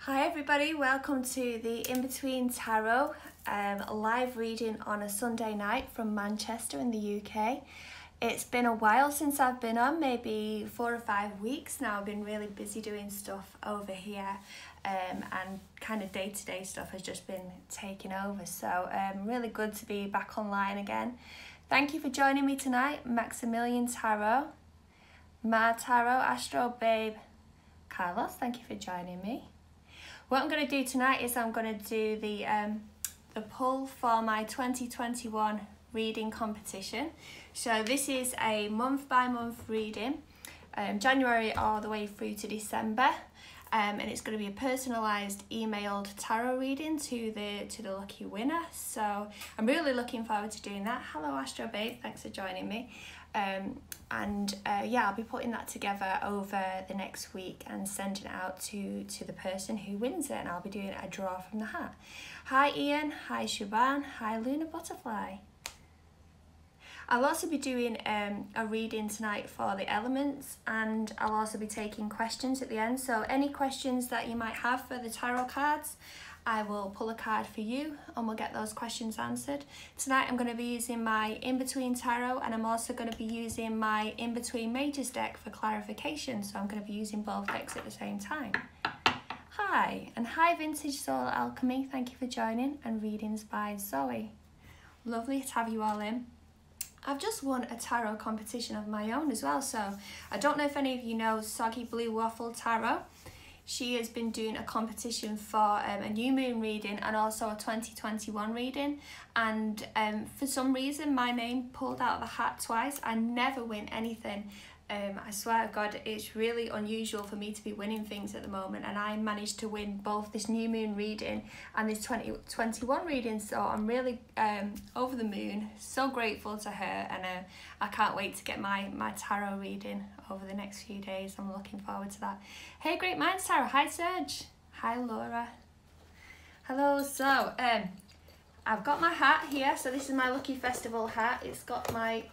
Hi everybody, welcome to the Inbetween Tarot live reading on a Sunday night from Manchester in the UK. It's been a while since I've been on, maybe 4 or 5 weeks now. I've been really busy doing stuff over here and kind of day-to-day stuff has just been taking over. So really good to be back online again. Thank you for joining me tonight, Maximilian Tarot, Ma Tarot, Astro Babe, Carlos, thank you for joining me. What I'm going to do tonight is I'm going to do the pull for my 2021 reading competition. So this is a month-by-month reading, January all the way through to December, and it's going to be a personalised emailed tarot reading to the lucky winner. So I'm really looking forward to doing that. Hello Astro Babe, thanks for joining me. Yeah, I'll be putting that together over the next week and sending it out to the person who wins it, and I'll be doing a draw from the hat. Hi Ian, hi Shaban, hi Luna Butterfly. I'll also be doing a reading tonight for the elements, and I'll also be taking questions at the end. So any questions that you might have for the tarot cards, I will pull a card for you and we'll get those questions answered. Tonight I'm going to be using my Inbetween Tarot, and I'm also going to be using my Inbetween Majors deck for clarification. So I'm going to be using both decks at the same time. Hi, and hi Vintage Soul Alchemy, thank you for joining, and readings by Zoe. Lovely to have you all in. I've just won a tarot competition of my own as well, so I don't know if any of you know Soggy Blue Waffle Tarot. She has been doing a competition for a new moon reading and also a 2021 reading, and for some reason my name pulled out of the hat twice. I never win anything. I swear to God, it's really unusual for me to be winning things at the moment, and I managed to win both this new moon reading and this 2021 reading, so I'm really over the moon, so grateful to her, and I can't wait to get my tarot reading over the next few days. I'm looking forward to that. Hey Great Minds Tarot, hi Serge, hi Laura, hello. So I've got my hat here, so this is my Lucky Festival hat. It's got my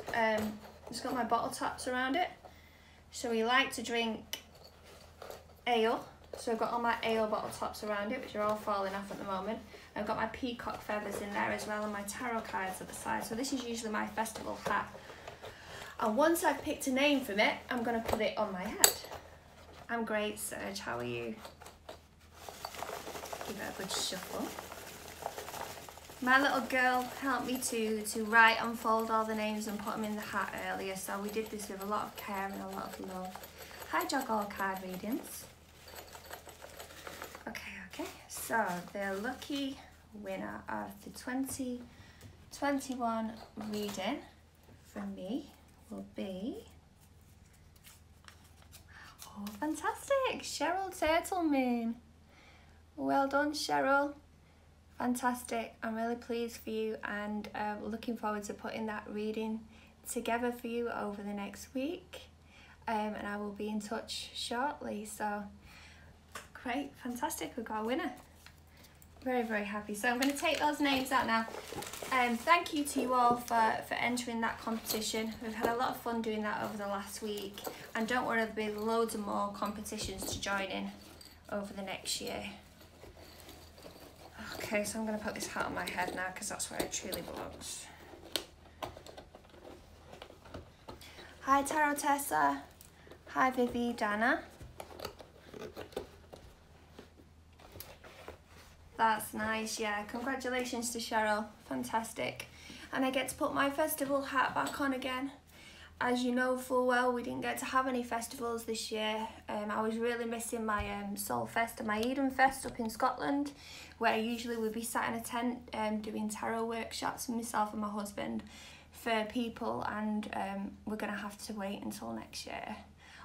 bottle tops around it. So we like to drink ale, so I've got all my ale bottle tops around it, which are all falling off at the moment. I've got my peacock feathers in there as well, and my tarot cards at the side. So this is usually my festival hat. And once I've picked a name from it, I'm going to put it on my head. I'm great, Serge, how are you? Give it a good shuffle. My little girl helped me to write and fold all the names and put them in the hat earlier, so we did this with a lot of care and a lot of love. Hi Jog All Card Readings. Okay, so the lucky winner of the 2021 reading from me will be, oh fantastic, Cheryl Turtle Moon. Well done Cheryl. Fantastic, I'm really pleased for you, and looking forward to putting that reading together for you over the next week, and I will be in touch shortly. So great, fantastic, we've got a winner. Very, very happy. So I'm going to take those names out now. Thank you to you all for entering that competition. We've had a lot of fun doing that over the last week, and don't worry, there'll be loads of more competitions to join in over the next year. Okay, so I'm going to put this hat on my head now because that's where it truly belongs. Hi Tarot Tessa. Hi Vivi Dana. That's nice, yeah. Congratulations to Cheryl. Fantastic. And I get to put my festival hat back on again. As you know full well, we didn't get to have any festivals this year. I was really missing my Soul Fest and my Eden Fest up in Scotland, where usually we'd be sat in a tent doing tarot workshops with myself and my husband for people, and we're going to have to wait until next year,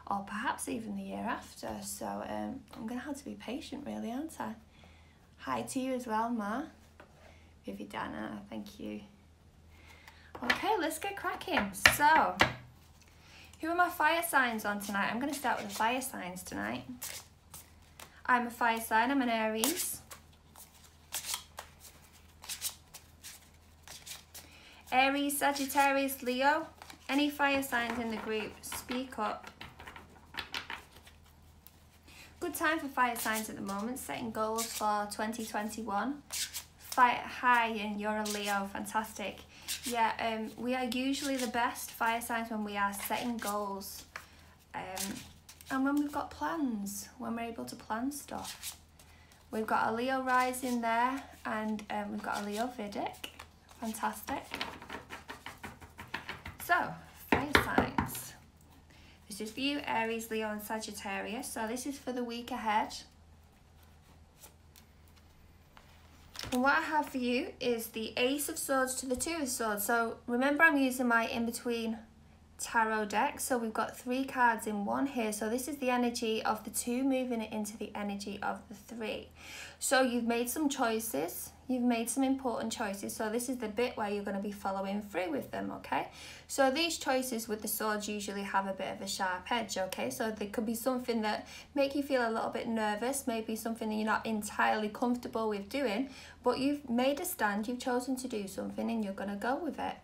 or perhaps even the year after. So I'm going to have to be patient really, aren't I? Hi to you as well, Ma. Vivi Dana, thank you. Okay, let's get cracking. So, who are my fire signs on tonight? I'm going to start with the fire signs tonight. I'm a fire sign, I'm an Aries. Aries, Sagittarius, Leo. Any fire signs in the group, speak up. good time for fire signs at the moment, setting goals for 2021. Hi, and you're a Leo, fantastic. Yeah, we are usually the best fire signs when we are setting goals. And when we've got plans, when we're able to plan stuff. We've got a Leo rising there, and we've got a Leo Vedic. Fantastic. So, fire signs. This is for you, Aries, Leo, and Sagittarius. So this is for the week ahead. And what I have for you is the Ace of Swords to the Two of Swords. So remember, I'm using my In-Between tarot deck. So we've got 3 cards in one here. So this is the energy of the 2 moving it into the energy of the 3. So you've made some choices. You've made some important choices. So this is the bit where you're going to be following through with them, okay? So these choices with the swords usually have a bit of a sharp edge, okay? So there could be something that make you feel a little bit nervous, maybe something that you're not entirely comfortable with doing, but you've made a stand, you've chosen to do something, and you're going to go with it.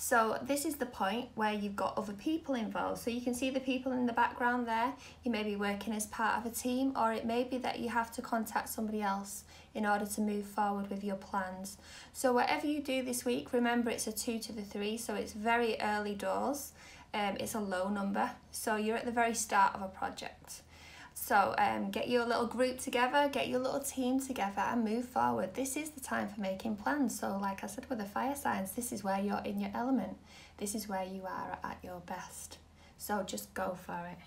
So this is the point where you've got other people involved. So you can see the people in the background there. You may be working as part of a team, or it may be that you have to contact somebody else in order to move forward with your plans. So whatever you do this week, remember it's a 2 to the 3, so it's very early doors. It's a low number, so you're at the very start of a project. So get your little group together, get your little team together, and move forward. This is the time for making plans. So like I said with the fire signs, this is where you're in your element. This is where you are at your best. So just go for it.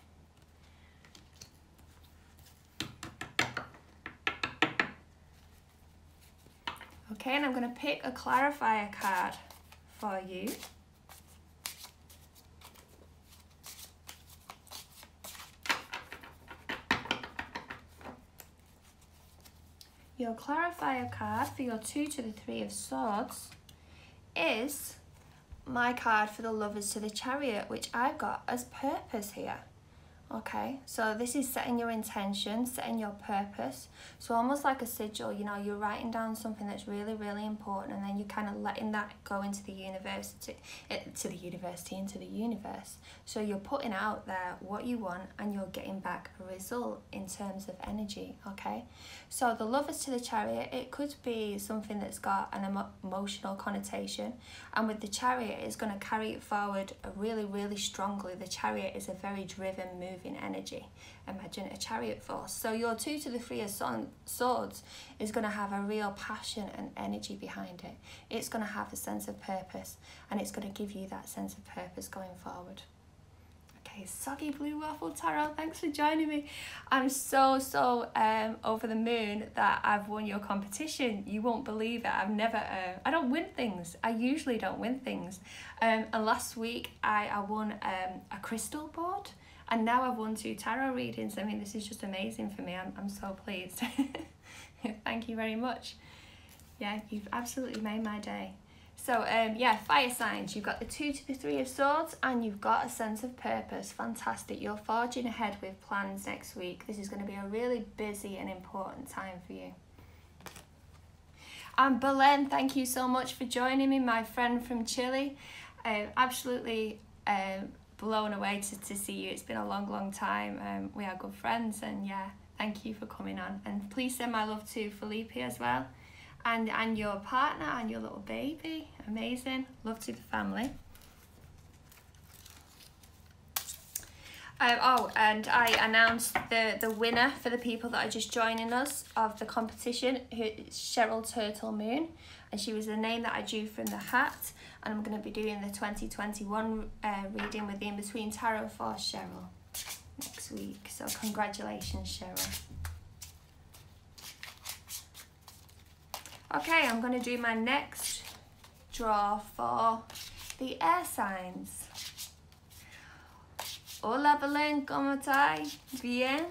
Okay, and I'm going to pick a clarifier card for you. Your clarifier card for your 2 to the 3 of Swords is my card for the Lovers to the Chariot, which I've got as purpose here. Okay, so this is setting your intention, setting your purpose. So almost like a sigil, you know, you're writing down something that's really, really important, and then you're kind of letting that go into the university, into the universe. So you're putting out there what you want, and you're getting back a result in terms of energy, okay? So the Lovers to the Chariot, it could be something that's got an emotional connotation, and with the Chariot, it's going to carry it forward really, really strongly. The Chariot is a very driven, moving energy. Imagine a chariot force. So your 2 to the 3 of Swords is going to have a real passion and energy behind it. It's going to have a sense of purpose, and it's going to give you that sense of purpose going forward. Okay, Soggy Blue Waffle Tarot, thanks for joining me. I'm so over the moon that I've won your competition. You won't believe it. I've never, I don't win things. I usually don't win things. And last week I won a crystal board, and now I've won 2 tarot readings. I mean, this is just amazing for me. I'm so pleased. Thank you very much. Yeah, you've absolutely made my day. So yeah, fire signs, you've got the 2 to the 3 of Swords, and you've got a sense of purpose. Fantastic. You're forging ahead with plans next week. This is going to be a really busy and important time for you. And Belen, thank you so much for joining me, my friend from Chile. Absolutely blown away to see you. It's been a long time. We are good friends, and yeah, thank you for coming on. And please send my love to Felipe as well. And your partner and your little baby. Amazing. Love to the family. Oh, and I announced the winner for the people that are just joining us of the competition, who is Cheryl Turtle Moon, and she was the name that I drew from the hat. And I'm going to be doing the 2021 reading with the In-Between Tarot for Cheryl next week. So congratulations, Cheryl. Okay, I'm going to do my next draw for the air signs. Hola Belén, ¿cómo estás? Bien.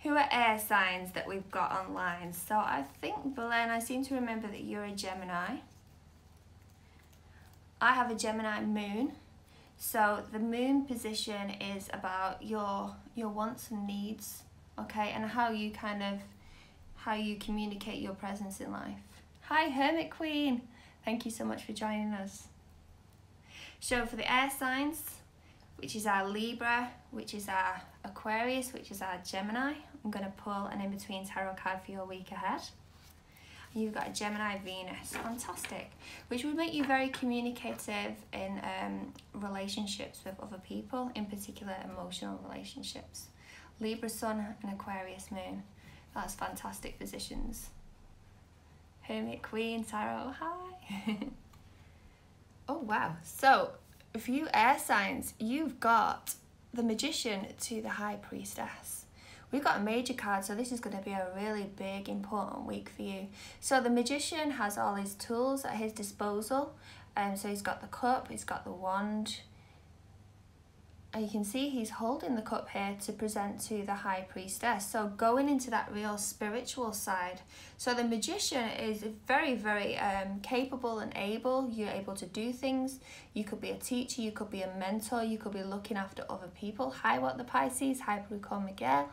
Who are air signs that we've got online? So I think, Belén, I seem to remember that you're a Gemini. I have a Gemini moon. So the moon position is about your wants and needs, okay, and how you communicate your presence in life. Hi, Hermit Queen. Thank you so much for joining us. So for the air signs, which is our Libra, which is our Aquarius, which is our Gemini. I'm going to pull an in-between tarot card for your week ahead. You've got a Gemini Venus, fantastic, which would make you very communicative in relationships with other people, in particular emotional relationships. Libra Sun and Aquarius Moon, that's fantastic positions. Hermit Queen Tarot, hi. Oh wow, so a few air signs, you've got the Magician to the High Priestess. We've got a major card, so this is going to be a really big, important week for you. So the Magician has all his tools at his disposal. So he's got the cup, he's got the wand. And you can see he's holding the cup here to present to the High Priestess. So going into that real spiritual side. So the Magician is very, very capable and able. You're able to do things. You could be a teacher, you could be a mentor, you could be looking after other people. Hi, what the Pisces, hi, Bruco Miguel.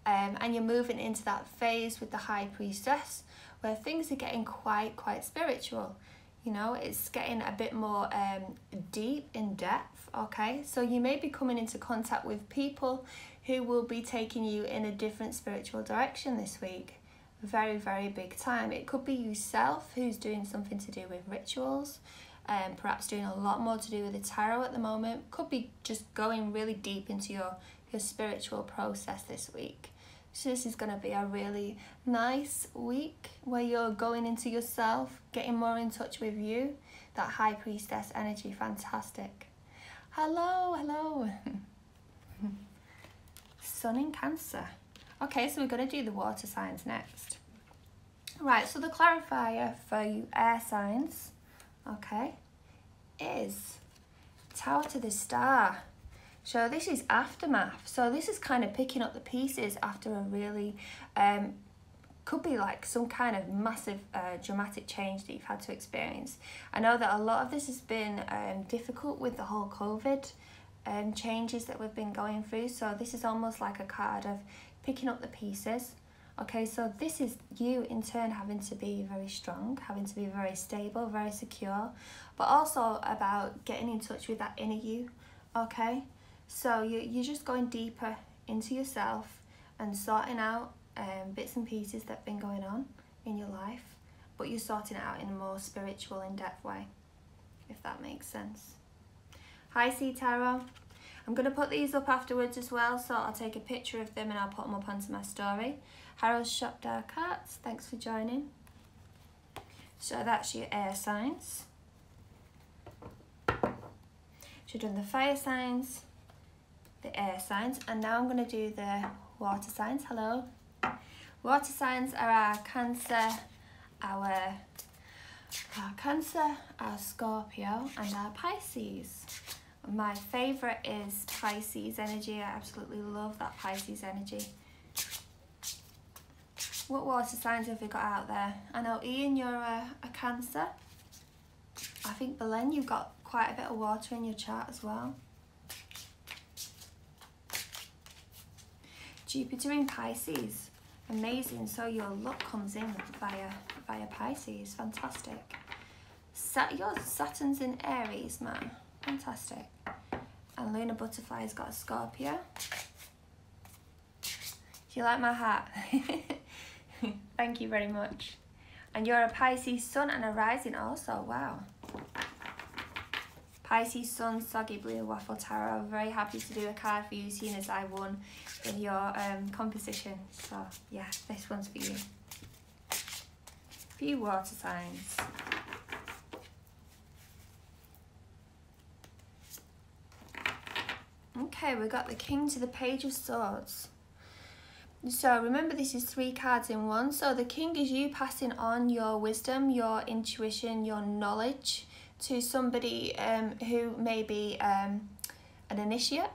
And you're moving into that phase with the High Priestess where things are getting quite spiritual. You know, it's getting a bit more deep in depth, okay? So you may be coming into contact with people who will be taking you in a different spiritual direction this week. Very, very big time. It could be yourself who's doing something to do with rituals, perhaps doing a lot more to do with the tarot at the moment. Could be just going really deep into your spiritual process this week. So this is going to be a really nice week where you're going into yourself, getting more in touch with you. That High Priestess energy, fantastic. Hello, hello. Sun in Cancer. Okay, so we're going to do the water signs next. Right, so the clarifier for you air signs, okay, is Tower to the Star. So this is aftermath. So this is kind of picking up the pieces after a really, could be like some kind of massive dramatic change that you've had to experience. I know that a lot of this has been difficult with the whole COVID changes that we've been going through. So this is almost like a card of picking up the pieces. Okay, so this is you in turn having to be very strong, having to be very stable, very secure, but also about getting in touch with that inner you, okay? So you're just going deeper into yourself and sorting out bits and pieces that have been going on in your life, but you're sorting it out in a more spiritual, in-depth way, if that makes sense. Hi, Sea Tarot. I'm going to put these up afterwards as well, so I'll take a picture of them and I'll put them up onto my story. Harold's Shop Dark Arts, thanks for joining. So that's your air signs. So you've done the fire signs, the air signs, and now I'm going to do the water signs. Hello. Water signs are our Cancer, our Scorpio, and our Pisces. My favourite is Pisces energy. I absolutely love that Pisces energy. What water signs have we got out there? I know, Ian, you're a Cancer. I think, Belen, you've got quite a bit of water in your chart as well. Jupiter in Pisces, amazing. So your luck comes in via Pisces, fantastic. Your Saturn's in Aries, man, fantastic. And Lunar Butterfly's got a Scorpio. Do you like my hat? Thank you very much. And you're a Pisces Sun and a Rising also, wow. Pisces Sun, Soggy Blue Waffle Tarot. I'm very happy to do a card for you, seeing as I won in your composition. So yeah, this one's for you. Few water signs. Okay, we got the King to the Page of Swords. So remember, this is 3 cards in one. So the King is you passing on your wisdom, your intuition, your knowledge to somebody who may be an initiate,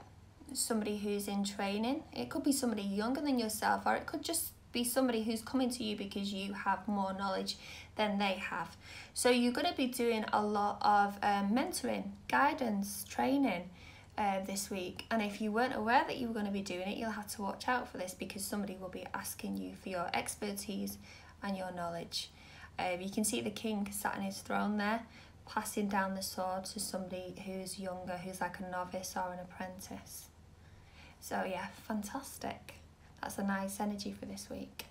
somebody who's in training. It could be somebody younger than yourself, or it could just be somebody who's coming to you because you have more knowledge than they have. So you're going to be doing a lot of mentoring, guidance, training this week. And if you weren't aware that you were going to be doing it, you'll have to watch out for this, because somebody will be asking you for your expertise and your knowledge. You can see the King sat on his throne there, passing down the sword to somebody who's younger, who's like a novice or an apprentice. So yeah, fantastic. That's a nice energy for this week.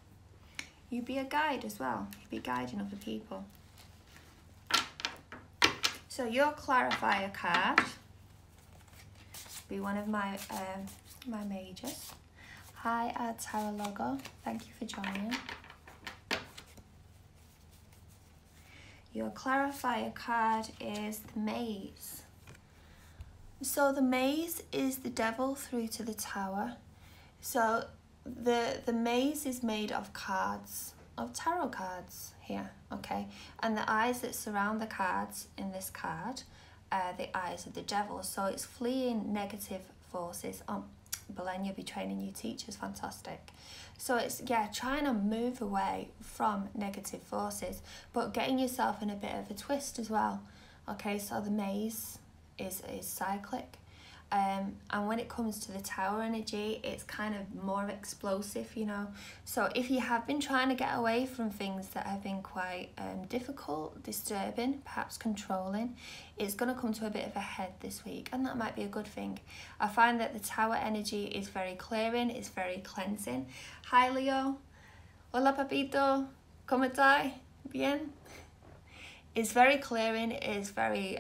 You be a guide as well. You be guiding other people. So your clarifier card be one of my my mages. Hi, Tara Logo. Thank you for joining. Your clarifier card is the maze. So the maze is the devil through to the tower. So the maze is made of cards, of tarot cards here, okay? And the eyes that surround the cards in this card are the eyes of the devil. So it's fleeing negative forces. Oh, Belen, you'll be training new teachers, fantastic. So it's, yeah, trying to move away from negative forces, but getting yourself in a bit of a twist as well. Okay, so the maze is cyclic. And when it comes to the tower energy, it's kind of more explosive, you know. So if you have been trying to get away from things that have been quite difficult, disturbing, perhaps controlling, it's going to come to a bit of a head this week, and that might be a good thing. I find that the tower energy is very clearing, it's very cleansing. Hi Leo. Hola papito. ¿Cómo estás? Bien? It's very clearing, it's very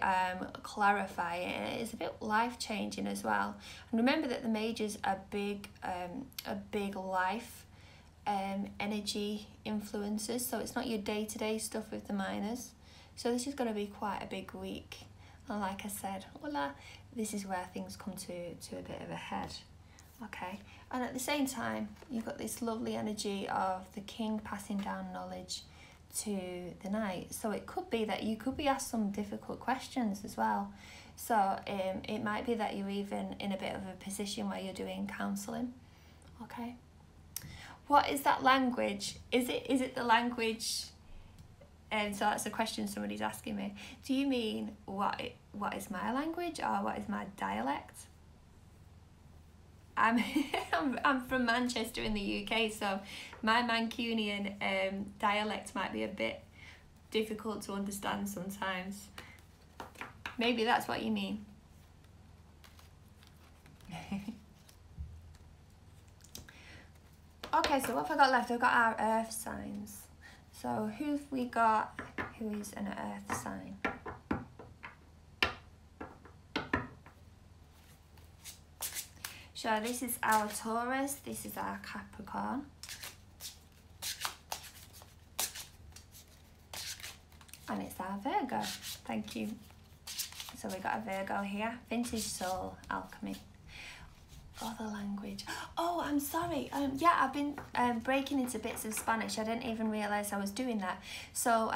clarifying, and it's a bit life-changing as well. And remember that the mages are a big life energy influences, so it's not your day-to-day stuff with the minors. So this is going to be quite a big week. And like I said, hola, this is where things come to a bit of a head. Okay, and at the same time, you've got this lovely energy of the king passing down knowledge to the knight. So it could be that you could be asked some difficult questions as well. So it might be that you're even in a bit of a position where you're doing counselling. Okay, what is that language? Is it the language? And so that's a question somebody's asking me. Do you mean what is my language, or what is my dialect? I'm from Manchester in the UK, so my Mancunian dialect might be a bit difficult to understand sometimes. Maybe that's what you mean. Okay, so what have I got left? I've got our earth signs. So who've we got who is an earth sign? So this is our Taurus, this is our Capricorn. And it's our Virgo. Thank you. So we got a Virgo here. Vintage Soul Alchemy. Other language. Oh, I'm sorry. Yeah, I've been breaking into bits of Spanish. I didn't even realise I was doing that. So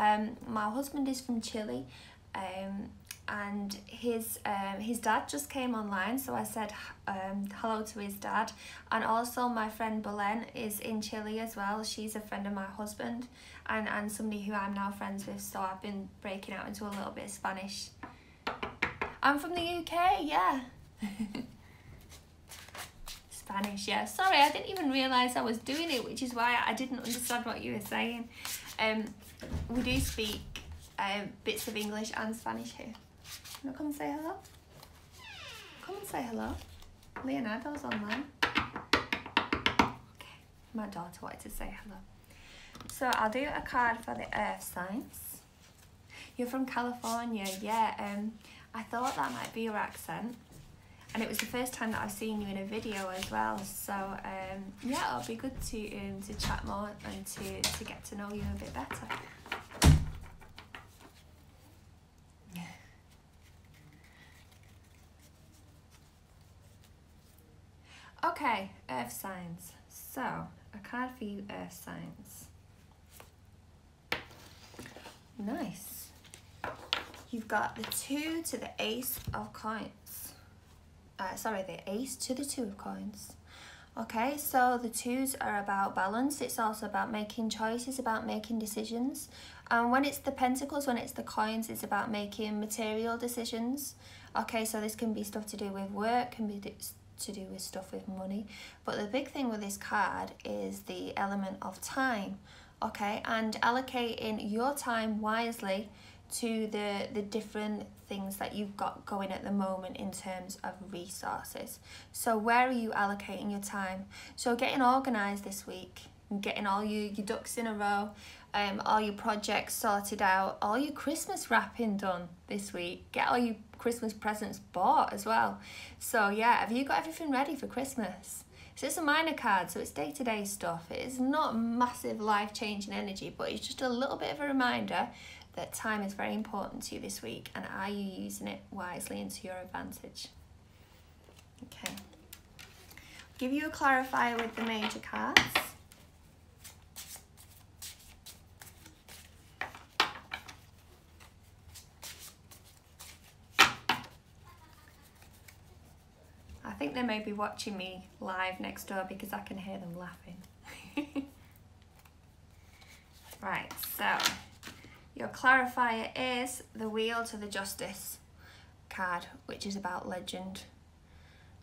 my husband is from Chile. And his dad just came online, so I said hello to his dad. And also my friend Belen is in Chile as well. She's a friend of my husband and somebody who I'm now friends with, so I've been breaking out into a little bit of Spanish. I'm from the UK, yeah. Spanish, yeah. Sorry, I didn't even realise I was doing it, which is why I didn't understand what you were saying. We do speak bits of English and Spanish here. You wanna come and say hello? Come and say hello. Leonardo's online. Okay, my daughter wanted to say hello. So I'll do a card for the earth signs. You're from California, yeah. I thought that might be your accent. And it was the first time that I've seen you in a video as well. So yeah, it'll be good to chat more and to get to know you a bit better. Okay, earth signs. So, a card for you, earth signs. Nice. You've got the 2 to the ace of coins. Sorry, the ace to the 2 of coins. Okay, so the 2s are about balance. It's also about making choices, about making decisions. And when it's the pentacles, when it's the coins, it's about making material decisions. Okay, so this can be stuff to do with work, can be to do with stuff with money, but the big thing with this card is the element of time. Okay, and allocating your time wisely to the different things that you've got going at the moment in terms of resources. So where are you allocating your time? So getting organised this week, and getting all your ducks in a row, all your projects sorted out, all your Christmas wrapping done this week, get all your Christmas presents bought as well. So yeah, have you got everything ready for Christmas? So it's a minor card, so it's day-to-day stuff. It is not massive life-changing energy, but it's just a little bit of a reminder that time is very important to you this week, and are you using it wisely and to your advantage? Okay. Give you a clarifier with the major cards. I think they may be watching me live next door because I can hear them laughing. Right, so your clarifier is the Wheel to the Justice card, which is about legend.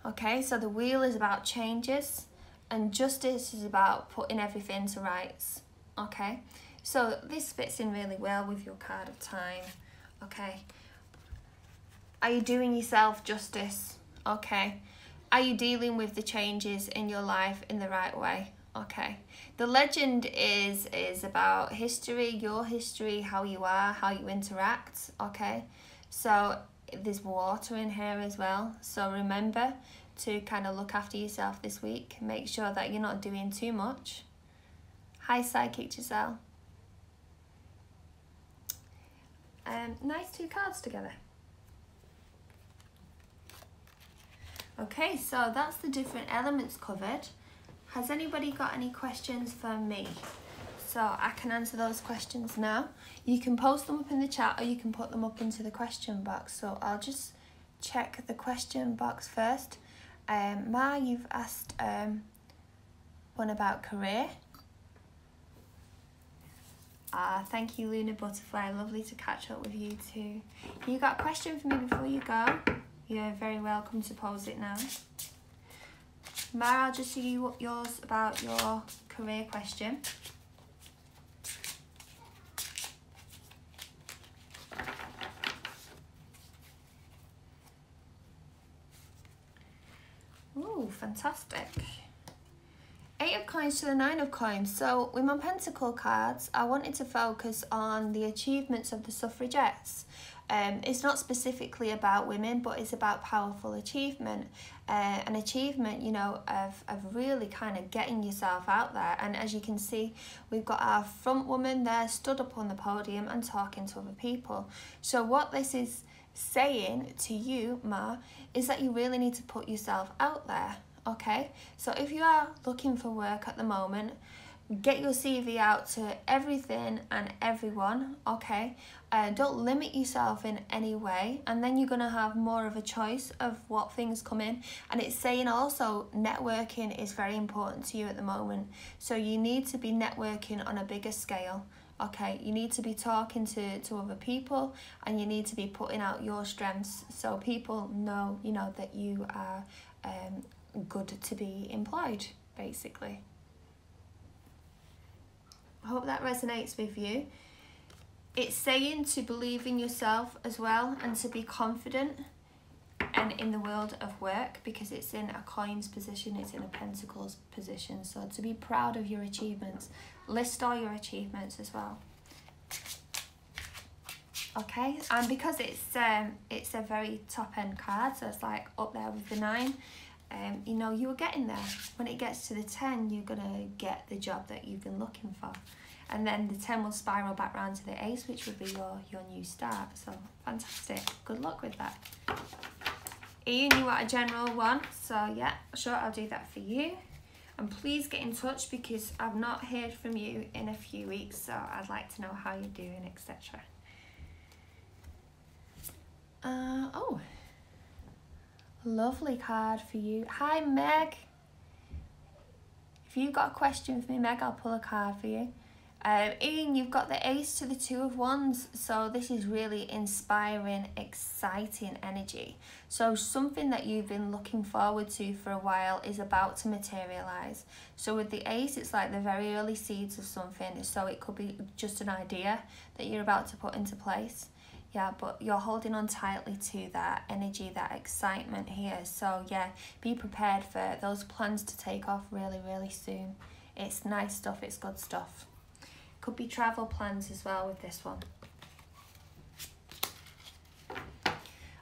Okay, so the Wheel is about changes and Justice is about putting everything to rights. Okay, so this fits in really well with your card of time. Okay, are you doing yourself justice? Okay, are you dealing with the changes in your life in the right way? Okay, the legend is about history, your history, how you are, how you interact. Okay, so there's water in here as well, so remember to kind of look after yourself this week. Make sure that you're not doing too much. Hi Psychic Giselle. Nice two cards together. Okay, so that's the different elements covered. Has anybody got any questions for me? So I can answer those questions now. You can post them up in the chat or you can put them up into the question box. So I'll just check the question box first. Ma, you've asked one about career. Thank you, Lunar Butterfly. Lovely to catch up with you too. You got a question for me before you go? You're very welcome to pose it now. Mara, I'll just see you yours about your career question. Ooh, fantastic. 8 of coins to the 9 of coins. So with my pentacle cards, I wanted to focus on the achievements of the suffragettes. It's not specifically about women, but it's about powerful achievement. An achievement, you know, of really kind of getting yourself out there. And as you can see, we've got our front woman there stood up on the podium and talking to other people. So what this is saying to you, Ma, is that you really need to put yourself out there. Okay, so if you are looking for work at the moment, get your CV out to everything and everyone. Okay, don't limit yourself in any way, and then you're going to have more of a choice of what things come in. And it's saying also networking is very important to you at the moment, so you need to be networking on a bigger scale. Okay, you need to be talking to other people, and you need to be putting out your strengths so people know, you know, that you are good to be employed, basically. I hope that resonates with you. It's saying to believe in yourself as well and to be confident and in the world of work, because it's in a coins position, it's in a pentacles position. So to be proud of your achievements, list all your achievements as well. Okay, and because it's a very top end card, so it's like up there with the 9. You know, you're getting there. When it gets to the 10, you're gonna get the job that you've been looking for, and then the 10 will spiral back round to the ace, which would be your new start. So fantastic. Good luck with that. Ian, you want a general one? So yeah, sure, I'll do that for you. And please get in touch because I've not heard from you in a few weeks, so I'd like to know how you're doing, etc. Oh. Lovely card for you. Hi Meg. If you've got a question for me, Meg, I'll pull a card for you. Ian, you've got the ace to the 2 of wands, so this is really inspiring, exciting energy. So something that you've been looking forward to for a while is about to materialize. So with the ace, it's like the very early seeds of something, so it could be just an idea that you're about to put into place. Yeah, but you're holding on tightly to that energy, that excitement here. So yeah, be prepared for those plans to take off really, really soon. It's nice stuff, it's good stuff. Could be travel plans as well with this one.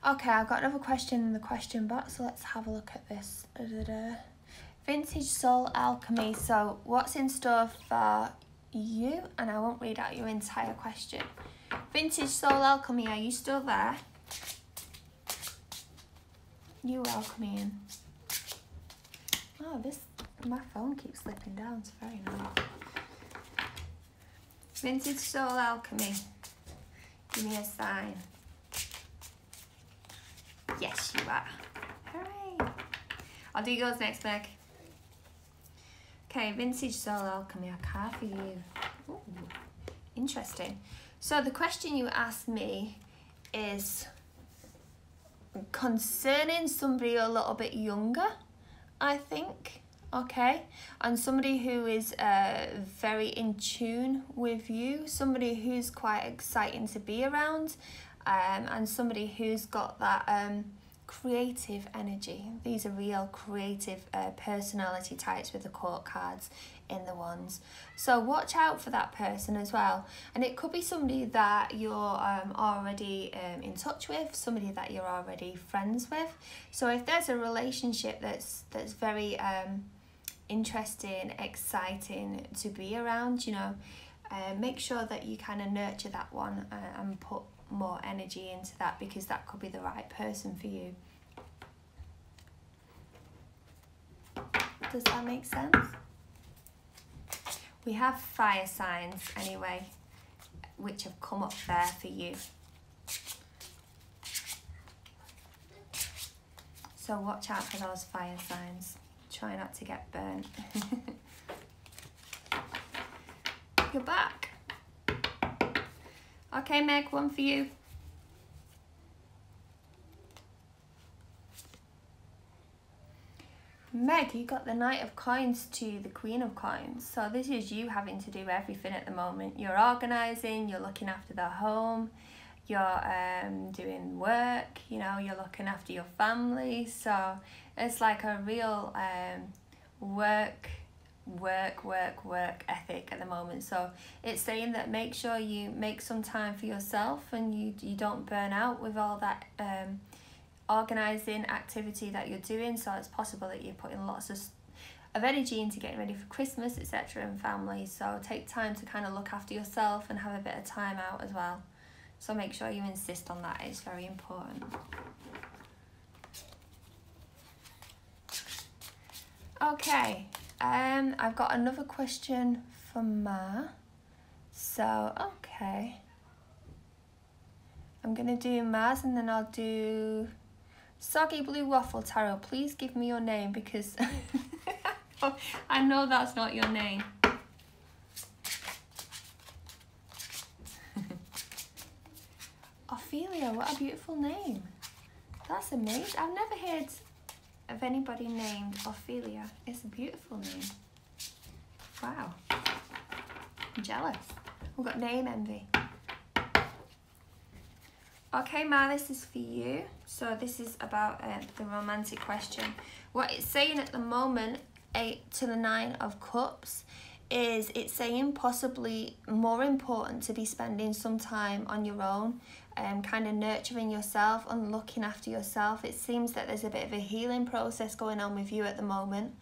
Okay, I've got another question in the question box, so let's have a look at this. Vintage Soul Alchemy. So what's in store for you? And I won't read out your entire question. Vintage Soul Alchemy, are you still there? You welcome in. Oh, my phone keeps slipping down. It's very nice. Vintage Soul Alchemy. Give me a sign. Yes, you are. Hooray. I'll do yours next, Meg. Okay, Vintage Soul Alchemy, a card for you. Ooh, interesting. So the question you asked me is concerning somebody a little bit younger, I think, okay? And somebody who is very in tune with you, somebody who's quite exciting to be around, and somebody who's got that creative energy. These are real creative personality types with the court cards in the wands. So watch out for that person as well. And it could be somebody that you're already in touch with, somebody that you're already friends with. So if there's a relationship that's very interesting, exciting to be around, you know, make sure that you kind of nurture that one and put more energy into that, because that could be the right person for you. Does that make sense? We have fire signs anyway, which have come up there for you. So watch out for those fire signs. Try not to get burnt. You're back. Okay, Meg, one for you. Meg, you got the Knight of Coins to the Queen of Coins. So this is you having to do everything at the moment. You're organising, you're looking after the home, you're doing work, you know, you're looking after your family. So it's like a real work ethic at the moment. So it's saying that make sure you make some time for yourself and you don't burn out with all that organising activity that you're doing. So it's possible that you're putting lots of energy into getting ready for Christmas, etc., and family. So take time to kind of look after yourself and have a bit of time out as well. So make sure you insist on that. It's very important. Okay, I've got another question from Ma. So, okay. I'm going to do Ma's and then I'll do Soggy Blue Waffle Tarot. Please give me your name because I know that's not your name. Ophelia, what a beautiful name. That's amazing. I've never heard of anybody named Ophelia. It's a beautiful name. Wow. I'm jealous. We've got name envy. Okay, Ma, this is for you. So this is about the romantic question. What it's saying at the moment, 8 to the 9 of Cups, is it's saying possibly more important to be spending some time on your own, kind of nurturing yourself and looking after yourself. It seems that there's a bit of a healing process going on with you at the moment.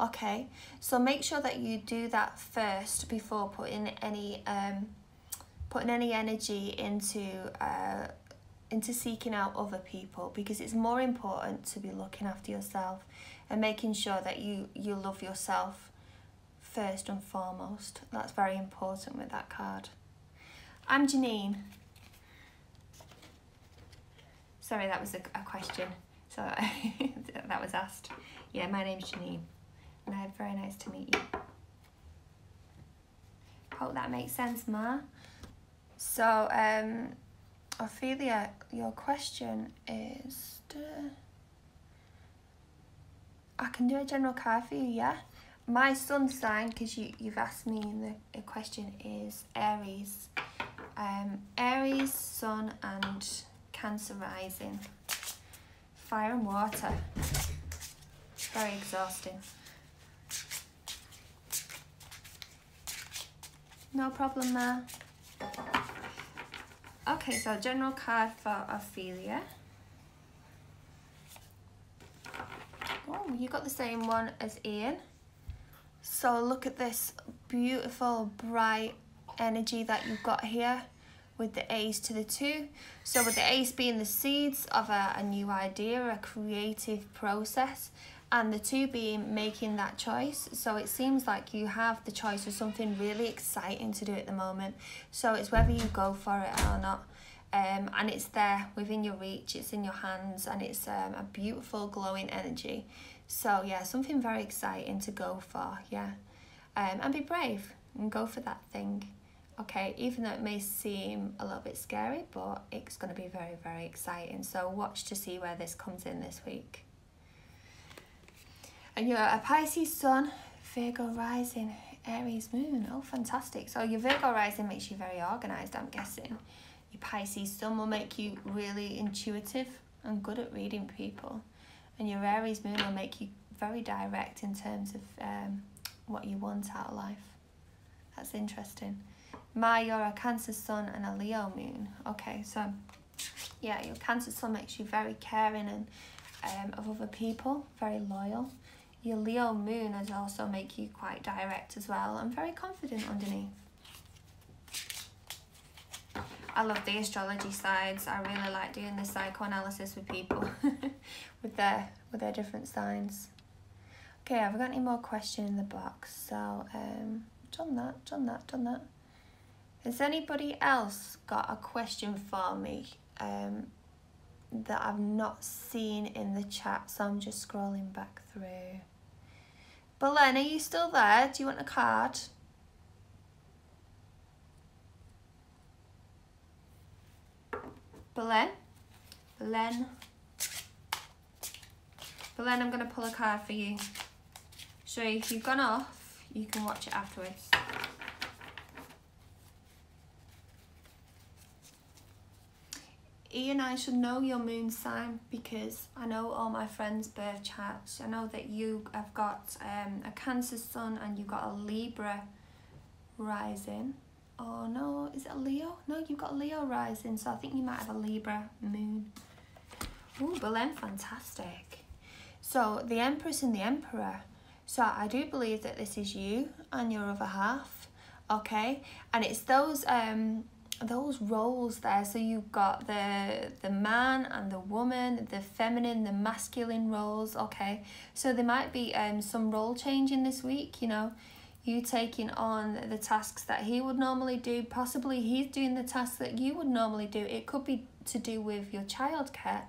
Okay, so make sure that you do that first before putting any energy into seeking out other people, because it's more important to be looking after yourself and making sure that you love yourself first and foremost. That's very important with that card. I'm Janine. Sorry, that was a question. So that was asked. Yeah, my name's Janine. And very nice to meet you. Hope that makes sense, Ma. So, Ophelia, your question is... I can do a general card for you, yeah? My sun sign, because you've asked me in the question, is Aries. Aries, Sun and Cancer rising. Fire and water. Very exhausting. No problem there. Okay, so general card for Ophelia. Oh, you got the same one as Ian. So look at this beautiful, bright energy that you've got here with the ace to the 2. So with the ace being the seeds of a new idea, a creative process, and the 2 being making that choice. So it seems like you have the choice of something really exciting to do at the moment. So it's whether you go for it or not. And it's there within your reach, it's in your hands, and it's a beautiful glowing energy. So yeah, something very exciting to go for, yeah. And be brave and go for that thing. Okay, even though it may seem a little bit scary, but it's going to be very, very exciting. So watch to see where this comes in this week. And you're a Pisces Sun, Virgo rising, Aries moon. Oh, fantastic. So your Virgo rising makes you very organised, I'm guessing. Your Pisces Sun will make you really intuitive and good at reading people. And your Aries moon will make you very direct in terms of what you want out of life. That's interesting. You're a Cancer Sun and a Leo moon. Okay, so yeah, your Cancer Sun makes you very caring and of other people, very loyal. Your Leo moon has also make you quite direct as well and very confident underneath. I love the astrology sides. I really like doing the psychoanalysis with people with their different signs. Okay, have I got any more questions in the box? So done that. Has anybody else got a question for me that I've not seen in the chat? So I'm just scrolling back through. Belen, are you still there? Do you want a card? Belen, I'm going to pull a card for you. So if you've gone off, you can watch it afterwards. Ian, I should know your moon sign because I know all my friends' birth charts. I know that you have got a Cancer Sun and you've got a Libra rising. Oh no, is it a Leo? No, you've got a Leo rising, so I think you might have a Libra moon. Ooh, Belen, fantastic. So the Empress and the Emperor. So I do believe that this is you and your other half, okay? And it's those roles there. So you've got the man and the woman, the feminine, the masculine roles, okay? So there might be some role changing this week, you know. You taking on the tasks that he would normally do. Possibly he's doing the tasks that you would normally do. It could be to do with your childcare.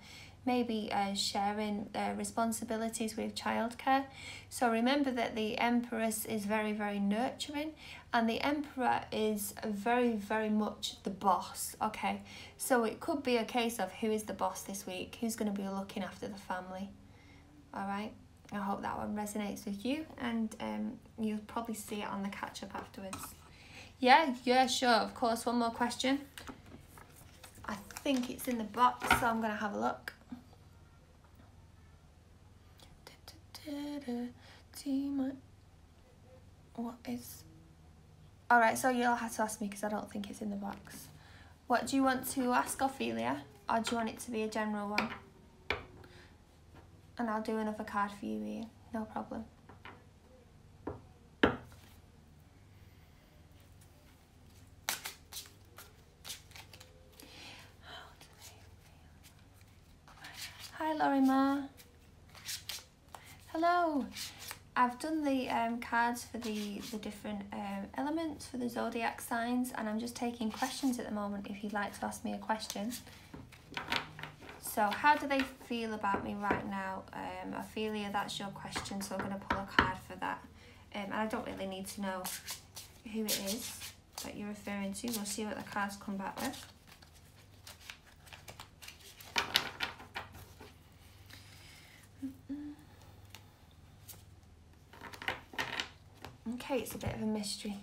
Maybe sharing responsibilities with childcare. So remember that the Empress is very, very nurturing. And the Emperor is very, very much the boss. Okay, so it could be a case of who is the boss this week. Who's going to be looking after the family. Alright. I hope that one resonates with you, and you'll probably see it on the catch-up afterwards. Yeah, sure, of course. One more question. I think it's in the box, so I'm going to have a look. What is... Alright, so you'll have to ask me because I don't think it's in the box. What do you want to ask, Ophelia? Or do you want it to be a general one? And I'll do another card for you, Ian. No problem. Hi, Lorima. Hello. I've done the cards for the different elements for the zodiac signs, and I'm just taking questions at the moment if you'd like to ask me a question. So how do they feel about me right now? Ophelia, that's your question, so I'm going to pull a card for that. And I don't really need to know who it is that you're referring to. We'll see what the cards come back with. Okay, it's a bit of a mystery.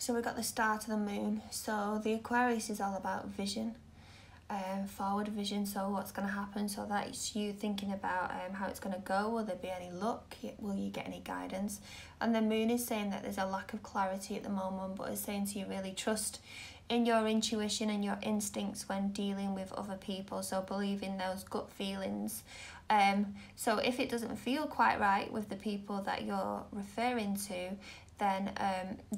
So we've got the start of the moon. So the Aquarius is all about vision, forward vision. So what's going to happen? So that's you thinking about how it's going to go. Will there be any luck? Will you get any guidance? And the moon is saying that there's a lack of clarity at the moment, but it's saying to you really trust in your intuition and your instincts when dealing with other people. So believe in those gut feelings. So if it doesn't feel quite right with the people that you're referring to, then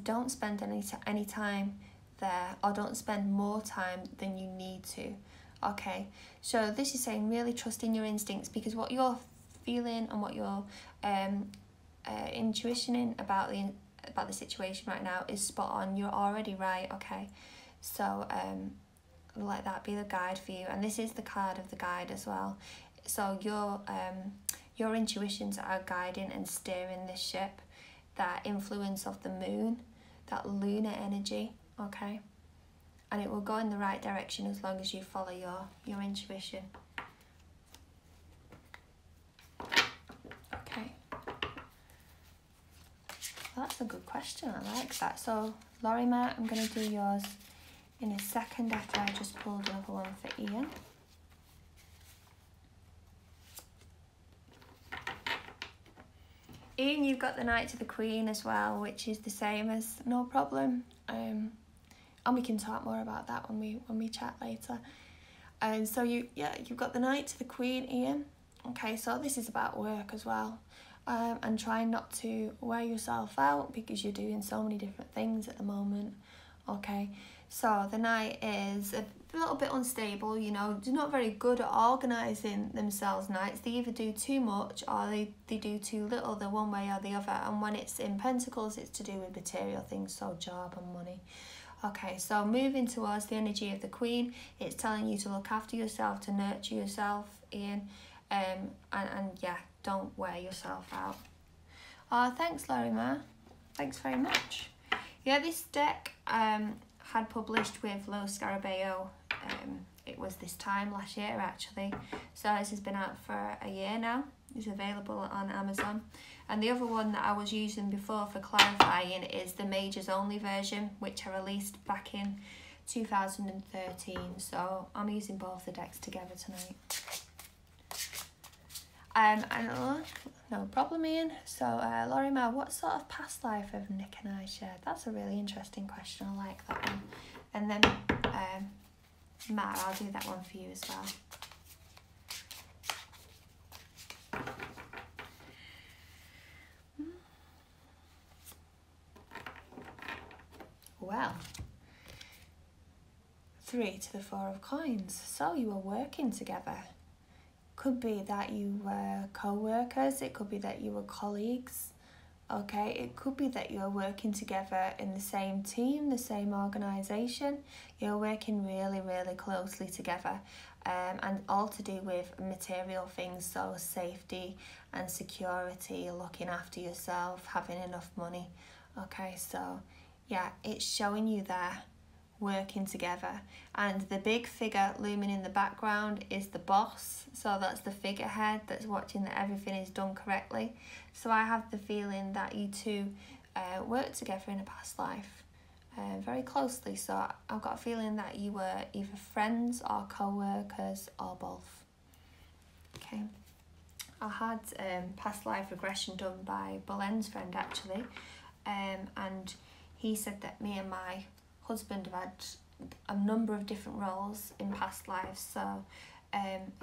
don't spend any time there, or don't spend more time than you need to. Okay, so this is saying really trust in your instincts, because what you're feeling and what your intuition about the situation right now is spot on. You're already right. Okay, so let that be the guide for you. And this is the card of the guide as well. So your intuitions are guiding and steering this ship. That influence of the moon, that lunar energy, okay? And it will go in the right direction as long as you follow your intuition. Okay. Well, that's a good question, I like that. So, Lorimer, I'm going to do yours in a second after I just pulled another one for Ian. Ian, you've got the Knight to the Queen as well, which is the same as no problem. And we can talk more about that when we chat later. And so you've got the Knight to the Queen, Ian. Okay, so this is about work as well. And trying not to wear yourself out because you're doing so many different things at the moment. Okay, so the Knight is a little bit unstable, you know, they're not very good at organising themselves, Knights. They either do too much or they do too little, the one way or the other. And when it's in Pentacles, it's to do with material things, so job and money. Okay, so moving towards the energy of the Queen, it's telling you to look after yourself, to nurture yourself, Ian, and yeah, don't wear yourself out. Oh, thanks, Lorimer. Thanks very much. Yeah, this deck had published with Lo Scarabeo. It was this time last year, actually. So this has been out for a year now. It's available on Amazon. And the other one that I was using before for clarifying is the Majors Only version, which I released back in 2013. So I'm using both the decks together tonight. And no problem, Ian. So, Lorimer, what sort of past life have Nick and I shared? That's a really interesting question. I like that one. And then, Matt, I'll do that one for you as well. Well, 3 to the 4 of coins. So you were working together. Could be that you were co-workers, it could be that you were colleagues, okay? It could be that you're working together in the same team, the same organisation. You're working really, really closely together, and all to do with material things, so safety and security, looking after yourself, having enough money, okay? So yeah, it's showing you there working together, and the big figure looming in the background is the boss. So that's the figurehead that's watching that everything is done correctly. So I have the feeling that you two worked together in a past life very closely. So I've got a feeling that you were either friends or co-workers or both. Okay, I had past life regression done by Bolen's friend, actually, and he said that me and my husband have had a number of different roles in past lives. So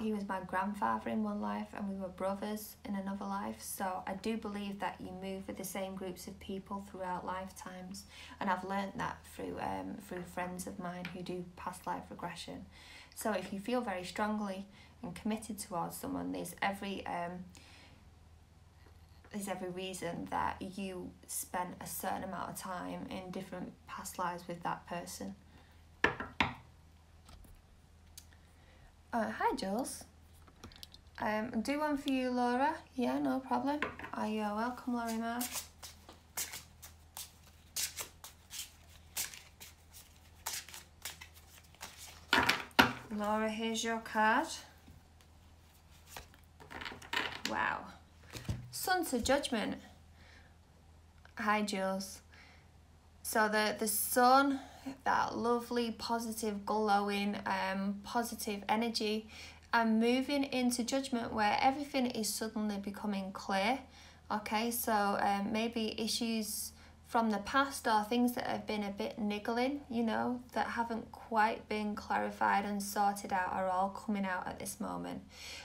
he was my grandfather in one life, and we were brothers in another life. So I do believe that you move with the same groups of people throughout lifetimes, and I've learnt that through friends of mine who do past life regression. So if you feel very strongly and committed towards someone, there's every reason that you spent a certain amount of time in different past lives with that person. Hi, Jules. Do one for you, Laura. Yeah, no problem. You're welcome, Lorimer. Laura, here's your card. Wow. Sun to Judgment. Hi, Jules. So the sun, that lovely, positive, glowing, positive energy, and moving into judgment where everything is suddenly becoming clear. Okay, so maybe issues from the past or things that have been a bit niggling, you know, that haven't quite been clarified and sorted out are all coming out at this moment.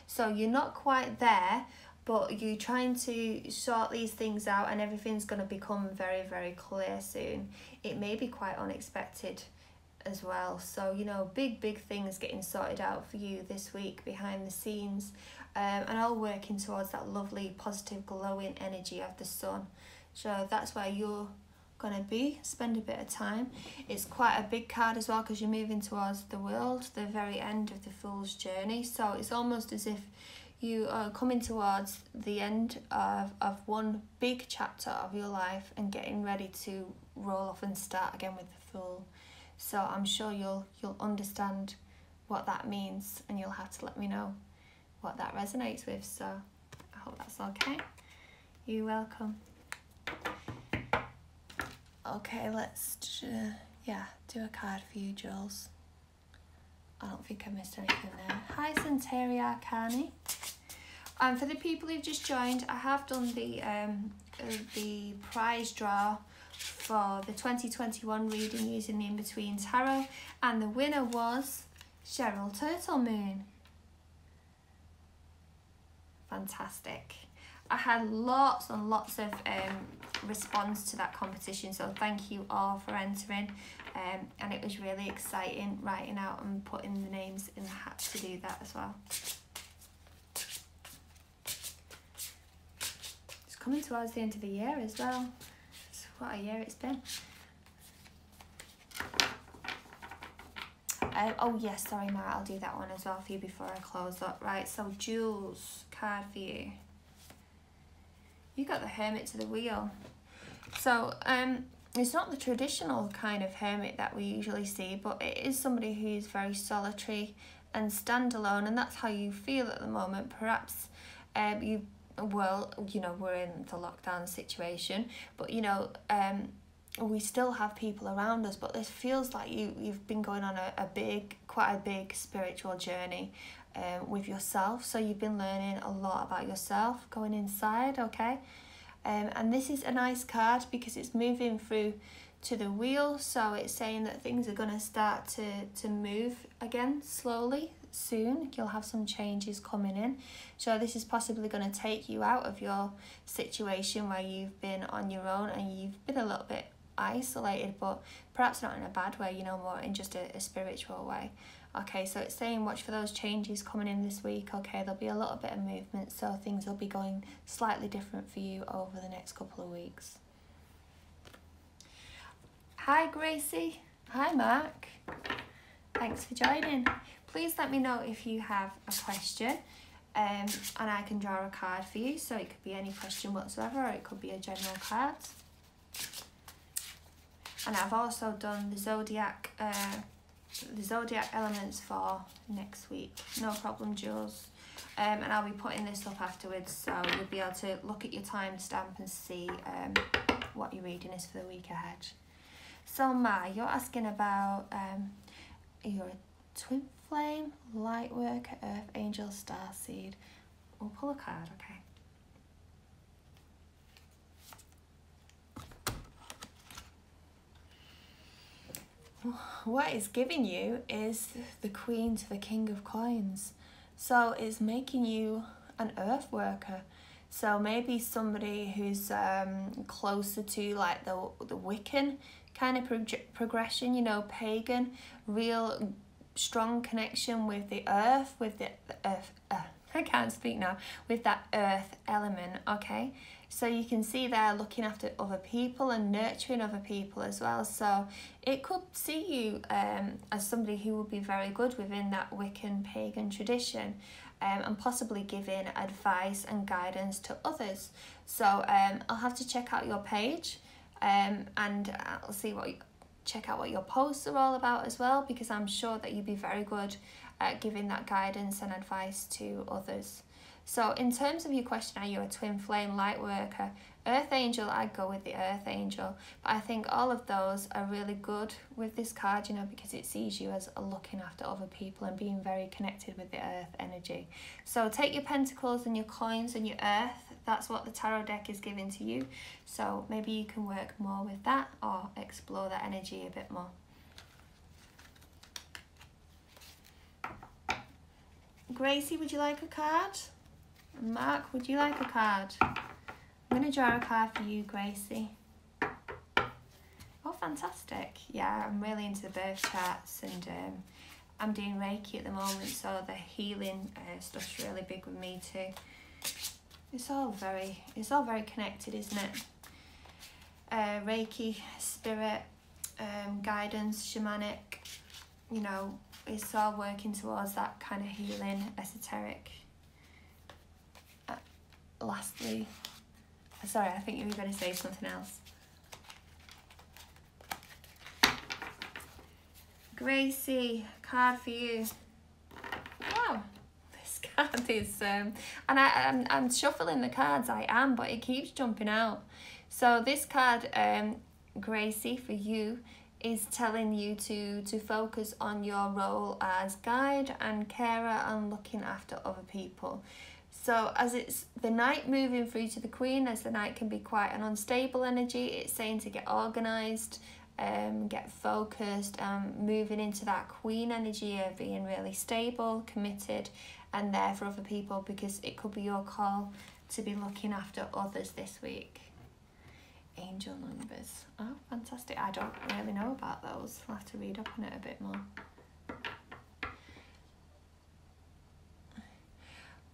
So you're not quite there, but you're trying to sort these things out and everything's going to become very, very clear soon. It may be quite unexpected as well. So, you know, big things getting sorted out for you this week behind the scenes, and all working towards that lovely, positive, glowing energy of the sun. So that's where you're going to be, spend a bit of time. It's quite a big card as well because you're moving towards the world, the very end of the Fool's journey. So it's almost as if you are coming towards the end of one big chapter of your life and getting ready to roll off and start again with the Fool. So I'm sure you'll understand what that means, and you'll have to let me know what that resonates with. So I hope that's okay. You're welcome. Okay, let's do a card for you, Jules. I don't think I missed anything there. Hi, Centauri Arcani. And for the people who've just joined, I have done the prize draw for the 2021 reading using the Inbetween Tarot, and the winner was Cheryl Turtle Moon. Fantastic. I had lots and lots of response to that competition, so thank you all for entering, and it was really exciting writing out and putting the names in the hat to do that as well. It's coming towards the end of the year as well. What a year it's been. Oh yes, sorry Mara, I'll do that one as well for you before I close up. Right, so Jules, card for you. You got the Hermit to the Wheel. So it's not the traditional kind of hermit that we usually see, but it is somebody who's very solitary and standalone, and that's how you feel at the moment. Perhaps well, you know, we're in the lockdown situation, but you know, we still have people around us, but this feels like you've been going on quite a big spiritual journey with yourself. So you've been learning a lot about yourself, going inside, okay? And this is a nice card because it's moving through to the wheel, so it's saying that things are going to start to move again slowly soon. You'll have some changes coming in, so this is possibly going to take you out of your situation where you've been on your own and you've been a little bit isolated, but perhaps not in a bad way, you know, more in just a spiritual way. Okay, so it's saying watch for those changes coming in this week. Okay, there'll be a little bit of movement, so things will be going slightly different for you over the next couple of weeks. Hi Gracie. Hi Mark. Thanks for joining. Please let me know if you have a question, and I can draw a card for you. So it could be any question whatsoever, or it could be a general card. And I've also done the zodiac elements for next week. No problem, Jules. And I'll be putting this up afterwards, so you'll be able to look at your timestamp and see what your reading is for the week ahead. So Ma, you're asking about your twin flame, light worker, earth angel, star seed. We'll pull a card, okay? What it's giving you is the Queen to the King of Coins. So it's making you an earth worker. So maybe somebody who's closer to like the Wiccan kind of progression, you know, pagan, real strong connection with the earth, with the earth, I can't speak now, with that earth element, okay? So you can see there looking after other people and nurturing other people as well. So it could see you as somebody who would be very good within that Wiccan pagan tradition, and possibly giving advice and guidance to others. So I'll have to check out your page, and I'll see check out what your posts are all about as well, because I'm sure that you'd be very good at giving that guidance and advice to others. So in terms of your question, are you a twin flame, light worker, Earth Angel, I'd go with the Earth Angel. But I think all of those are really good with this card, you know, because it sees you as looking after other people and being very connected with the Earth energy. So take your Pentacles and your coins and your Earth. That's what the tarot deck is giving to you. So maybe you can work more with that or explore that energy a bit more. Gracie, would you like a card? Mark, would you like a card? I'm going to draw a card for you, Gracie. Oh, fantastic. Yeah, I'm really into the birth charts, and I'm doing Reiki at the moment, so the healing stuff's really big with me too. It's all very connected, isn't it? Reiki, spirit, guidance, shamanic, you know, it's all working towards that kind of healing, esoteric. Lastly, sorry, I think you were going to say something else. Gracie, card for you. Wow, this card is, and I'm shuffling the cards, I am, but it keeps jumping out. So this card, Gracie, for you, is telling you to focus on your role as guide and carer and looking after other people. So as it's the Knight moving through to the Queen, as the Knight can be quite an unstable energy, it's saying to get organised, get focused, moving into that Queen energy of being really stable, committed and there for other people, because it could be your call to be looking after others this week. Angel numbers. Oh, fantastic. I don't really know about those. I'll have to read up on it a bit more.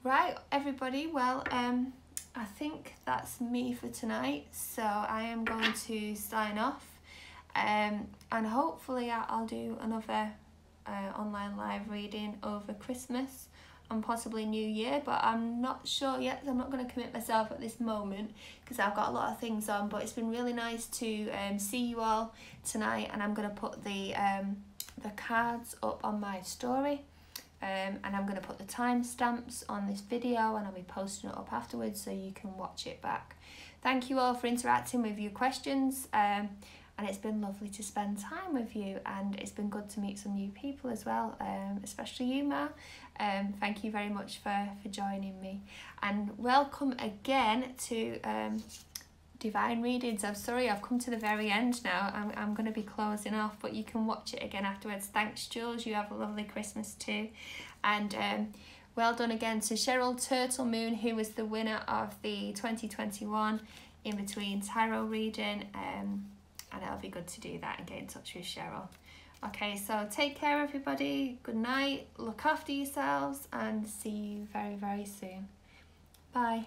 Right, everybody, well, I think that's me for tonight, so I am going to sign off, and hopefully I'll do another online live reading over Christmas and possibly New Year, but I'm not sure yet. I'm not going to commit myself at this moment because I've got a lot of things on, but it's been really nice to see you all tonight, and I'm going to put the cards up on my story. And I'm going to put the timestamps on this video, and I'll be posting it up afterwards so you can watch it back. Thank you all for interacting with your questions, and it's been lovely to spend time with you, and it's been good to meet some new people as well, especially you, Ma. Thank you very much for joining me, and welcome again to Divine Readings. I'm sorry I've come to the very end now. I'm going to be closing off, but you can watch it again afterwards. Thanks, Jules. You have a lovely Christmas too. And well done again to Cheryl Turtle Moon, who was the winner of the 2021 Inbetween tarot reading. And it'll be good to do that and get in touch with Cheryl. Okay, so take care, everybody. Good night. Look after yourselves and see you very, very soon. Bye.